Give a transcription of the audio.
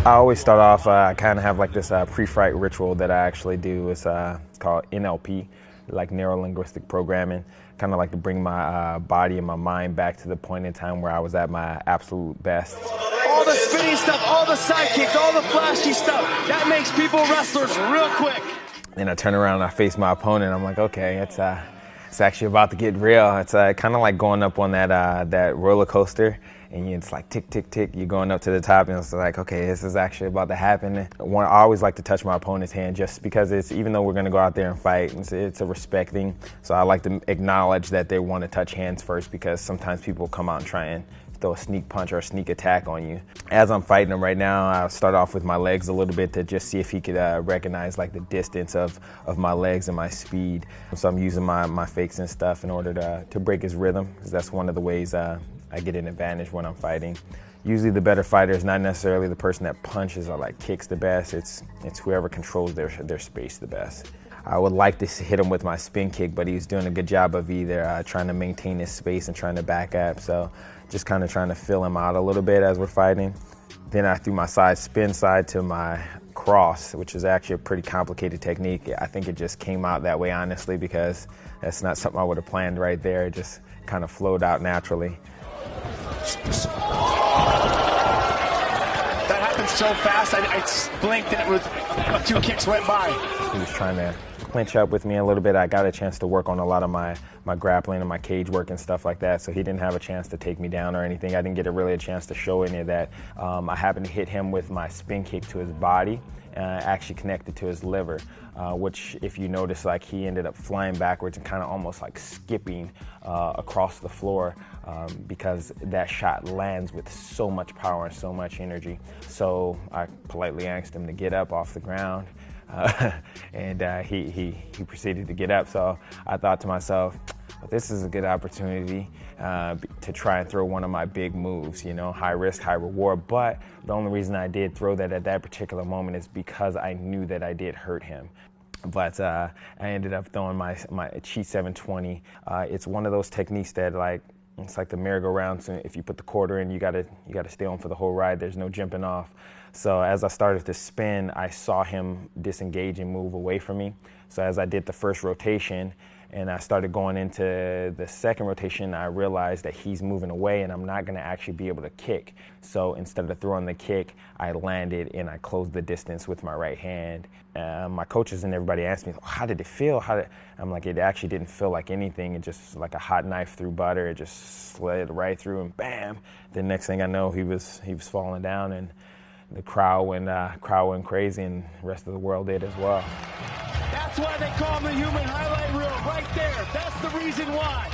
I always start off, I kind of have like this pre-fight ritual that I actually do. It's called NLP, like neuro-linguistic programming. Kind of like to bring my body and my mind back to the point in time where I was at my absolute best. All the spinning stuff, all the side kicks, all the flashy stuff, that makes people wrestlers real quick. And I turn around and I face my opponent. I'm like, okay, it's actually about to get real. It's kind of like going up on that roller coaster, and it's like tick, tick, tick. You're going up to the top, and it's like, okay, this is actually about to happen. I always like to touch my opponent's hand, just because even though we're going to go out there and fight, it's a respect thing. So I like to acknowledge that they want to touch hands first, because sometimes people come out and try and throw a sneak punch or a sneak attack on you. As I'm fighting him right now, I'll start off with my legs a little bit to just see if he could recognize like the distance of my legs and my speed. So I'm using my fakes and stuff in order to break his rhythm, because that's one of the ways I get an advantage when I'm fighting. Usually the better fighter is not necessarily the person that punches or like kicks the best. It's whoever controls their space the best. I would like to hit him with my spin kick, but he's doing a good job of either trying to maintain his space and trying to back up. So just kind of trying to fill him out a little bit as we're fighting. Then I threw my spin side to my cross, which is actually a pretty complicated technique. I think it just came out that way, honestly, because that's not something I would have planned right there. It just kind of flowed out naturally. That happened so fast, I blinked and it was 2 kicks went by. He was trying to clinch up with me a little bit. I got a chance to work on a lot of my grappling and my cage work and stuff like that, so he didn't have a chance to take me down or anything. I didn't get really a chance to show any of that. I happened to hit him with my spin kick to his body, actually connected to his liver, which, if you notice, like, he ended up flying backwards and kind of almost like skipping across the floor, because that shot lands with so much power and so much energy. So I politely asked him to get up off the ground. And he proceeded to get up. So I thought to myself, this is a good opportunity to try and throw one of my big moves, high risk, high reward. But the only reason I did throw that at that particular moment is because I knew that I did hurt him. But I ended up throwing my Chi 720. It's one of those techniques that, it's like the merry-go-round. So if you put the quarter in, you gotta stay on for the whole ride. There's no jumping off. So as I started to spin, I saw him disengage and move away from me. So as I did the first rotation and I started going into the second rotation, I realized that he's moving away and I'm not going to actually be able to kick. So instead of throwing the kick, I landed and I closed the distance with my right hand. My coaches and everybody asked me, how did it feel? I'm like, it actually didn't feel like anything. It just like a hot knife through butter. It just slid right through and bam. The next thing I know, he was falling down, and the crowd went crazy, and the rest of the world did as well. That's why they call him the human highlight reel right there. That's the reason why.